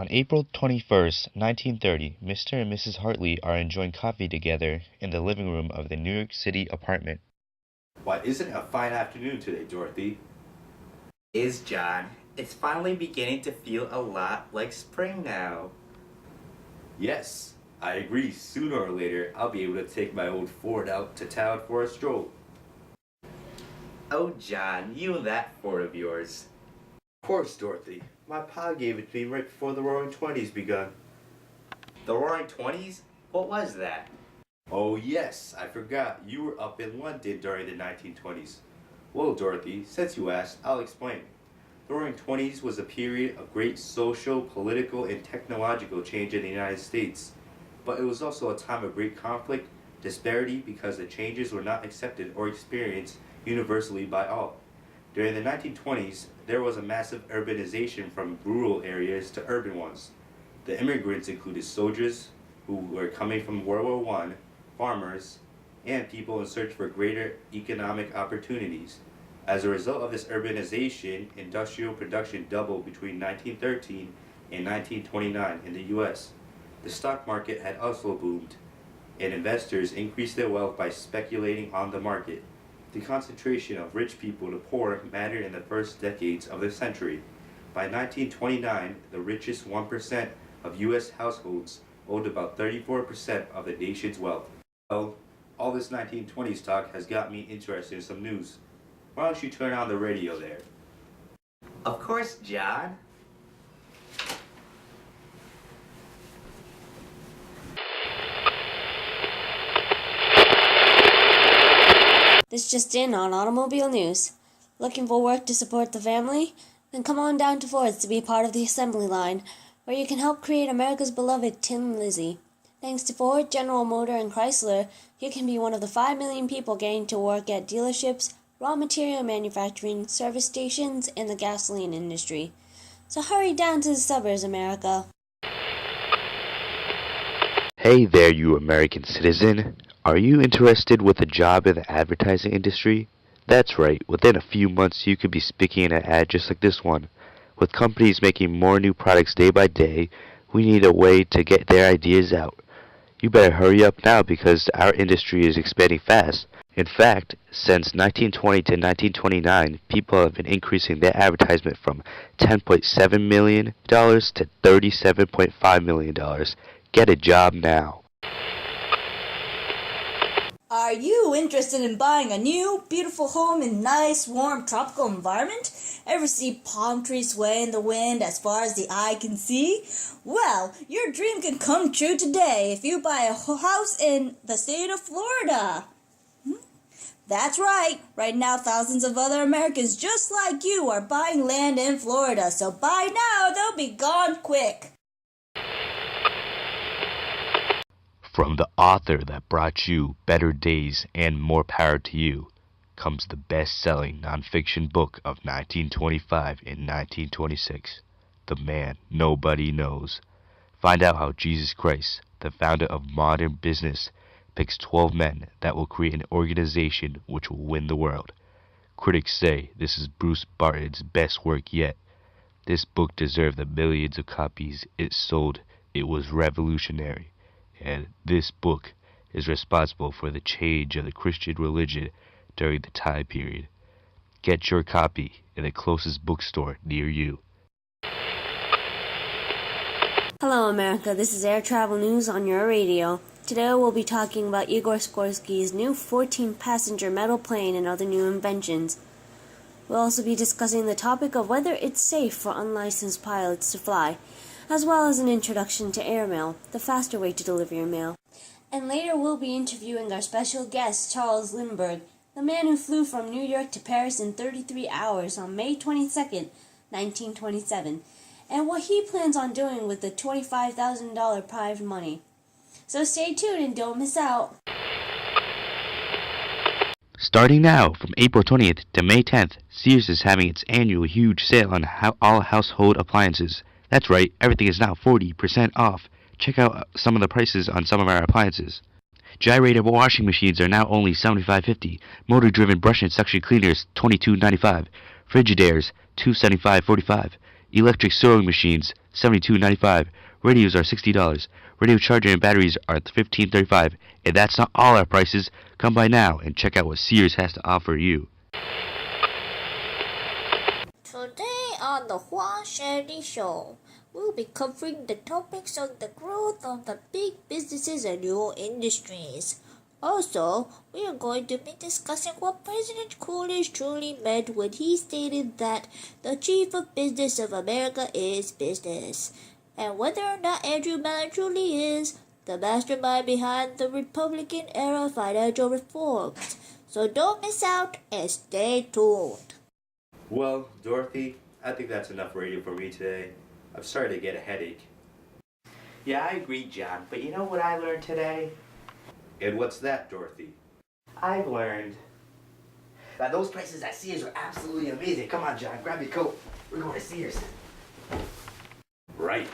On April 21st, 1930, Mr. and Mrs. Hartley are enjoying coffee together in the living room of the New York City apartment. Why, isn't it a fine afternoon today, Dorothy? Is, John. It's finally beginning to feel a lot like spring now. Yes, I agree. Sooner or later, I'll be able to take my old Ford out to town for a stroll. Oh, John, you and that Ford of yours. Of course, Dorothy. My pa gave it to me right before the Roaring Twenties begun. The Roaring Twenties? What was that? Oh yes, I forgot. You were up in London during the 1920s. Well, Dorothy, since you asked, I'll explain. The Roaring Twenties was a period of great social, political, and technological change in the United States. But it was also a time of great conflict, disparity, because the changes were not accepted or experienced universally by all. During the 1920s, there was a massive urbanization from rural areas to urban ones. The immigrants included soldiers who were coming from World War I, farmers, and people in search for greater economic opportunities. As a result of this urbanization, industrial production doubled between 1913 and 1929 in the U.S. The stock market had also boomed, and investors increased their wealth by speculating on the market. The concentration of rich people to poor mattered in the first decades of the century. By 1929, the richest 1% of U.S. households owned about 34% of the nation's wealth. Well, all this 1920s talk has got me interested in some news. Why don't you turn on the radio there? Of course, John. This just in on Automobile News. Looking for work to support the family? Then come on down to Ford's to be part of the assembly line, where you can help create America's beloved Tin Lizzie. Thanks to Ford, General Motor, and Chrysler, you can be one of the 5 million people getting to work at dealerships, raw material manufacturing, service stations, and the gasoline industry. So hurry down to the suburbs, America. Hey there, you American citizen. Are you interested with a job in the advertising industry? That's right, within a few months you could be speaking in an ad just like this one. With companies making more new products day by day, we need a way to get their ideas out. You better hurry up now because our industry is expanding fast. In fact, since 1920 to 1929, people have been increasing their advertisement from $10.7 million to $37.5 million. Get a job now. Are you interested in buying a new, beautiful home in a nice, warm, tropical environment? Ever see palm trees sway in the wind as far as the eye can see? Well, your dream can come true today if you buy a house in the state of Florida. That's right. Right now, thousands of other Americans just like you are buying land in Florida. So buy now, they'll be gone quick. From the author that brought you Better Days and More Power to You comes the best-selling nonfiction book of 1925 and 1926, The Man Nobody Knows. Find out how Jesus Christ, the founder of modern business, picks 12 men that will create an organization which will win the world. Critics say this is Bruce Barton's best work yet. This book deserved the millions of copies it sold. It was revolutionary. And this book is responsible for the change of the Christian religion during the time period. Get your copy in the closest bookstore near you. Hello, America. This is Air Travel News on your radio. Today we'll be talking about Igor Sikorsky's new 14-passenger metal plane and other new inventions. We'll also be discussing the topic of whether it's safe for unlicensed pilots to fly, as well as an introduction to airmail, the faster way to deliver your mail. And later we'll be interviewing our special guest, Charles Lindbergh, the man who flew from New York to Paris in 33 hours on May 22nd, 1927, and what he plans on doing with the $25,000 prize money. So stay tuned and don't miss out. Starting now, from April 20th to May 10th, Sears is having its annual huge sale on all household appliances. That's right, everything is now 40% off. Check out some of the prices on some of our appliances. Gyrator washing machines are now only $75.50. Motor-driven brush and suction cleaners $22.95. Frigidaire's $275.45. Electric sewing machines, $72.95. Radios are $60. Radio charger and batteries are $15.35. And that's not all our prices. Come by now and check out what Sears has to offer you. Today on the Hua Shandy Show, we'll be covering the topics on the growth of the big businesses and new industries. Also, we are going to be discussing what President Coolidge truly meant when he stated that the chief of business of America is business, and whether or not Andrew Mellon truly is the mastermind behind the Republican-era financial reforms. So don't miss out and stay tuned. Well, Dorothy, I think that's enough radio for me today. I'm starting to get a headache. Yeah, I agree, John. But you know what I learned today? And what's that, Dorothy? I've learned that those prices at Sears are absolutely amazing. Come on, John, grab your coat. We're going to Sears. Right.